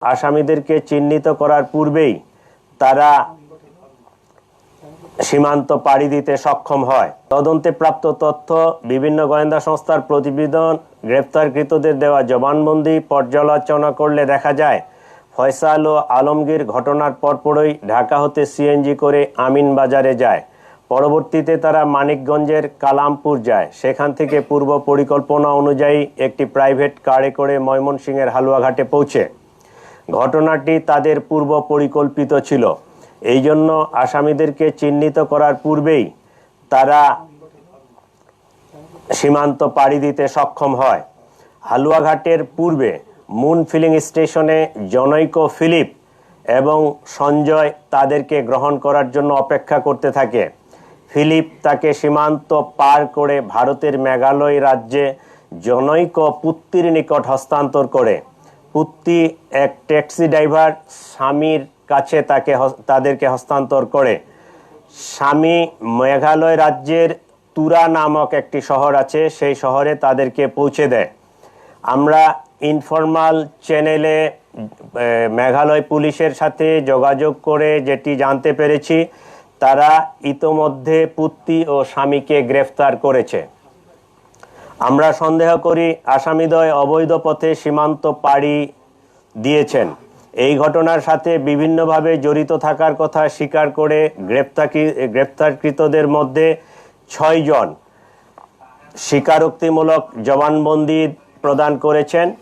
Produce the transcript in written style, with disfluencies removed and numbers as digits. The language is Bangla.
আসামিদেরকে চিহ্নিত করার পূর্বেই তারা সীমান্ত পাড়ি দিতে সক্ষম হয়। তদন্তে প্রাপ্ত তথ্য, বিভিন্ন গোয়েন্দা সংস্থার প্রতিবেদন, গ্রেপ্তারকৃতদের দেওয়া জবানবন্দি পর্যালোচনা করলে দেখা যায় ফয়সাল ও আলমগীর ঘটনার পরপরই ঢাকা হতে সিএনজি করে আমিনবাজারে যায়। পরবর্তীতে তারা মানিকগঞ্জের কালামপুর যায়। সেখান থেকে পূর্ব পরিকল্পনা অনুযায়ী একটি প্রাইভেট কারে করে ময়মনসিংহের হালুয়াঘাটে পৌঁছে। ঘটনাটি তাদের পূর্ব পরিকল্পিত ছিল। এই জন্য আসামিদেরকে চিহ্নিত করার পূর্বেই তারা সীমান্ত পাড়ি দিতে সক্ষম হয়। হালুয়াঘাটের পূর্বে মুন ফিলিং স্টেশনে জনৈক ফিলিপ এবং সঞ্জয় তাদেরকে গ্রহণ করার জন্য অপেক্ষা করতে থাকে। ফিলিপ তাকে সীমান্ত পার করে ভারতের মেঘালয় রাজ্যে জনৈক পুত্তির নিকট হস্তান্তর করে। পুত্তি এক ট্যাক্সি ড্রাইভার স্বামীর কাছে তাদেরকে হস্তান্তর করে। স্বামী মেঘালয় রাজ্যের তুরা নামক একটি শহর আছে, সেই শহরে তাদেরকে পৌঁছে দেয়। আমরা ইনফরমাল চ্যানেলে মেঘালয় পুলিশের সাথে যোগাযোগ করে যেটি জানতে পেরেছি, তারা ইতোমধ্যে পুত্তি ও স্বামীকে গ্রেফতার করেছে। আমরা সন্দেহ করি আসামিদ্বয় অবৈধ পথে সীমান্ত পাড়ি দিয়েছেন। এই ঘটনার সাথে বিভিন্নভাবে জড়িত থাকার কথা স্বীকার করে গ্রেপ্তারকৃতদের মধ্যে 6 জন স্বীকারোক্তিমূলক জবানবন্দি প্রদান করেছেন।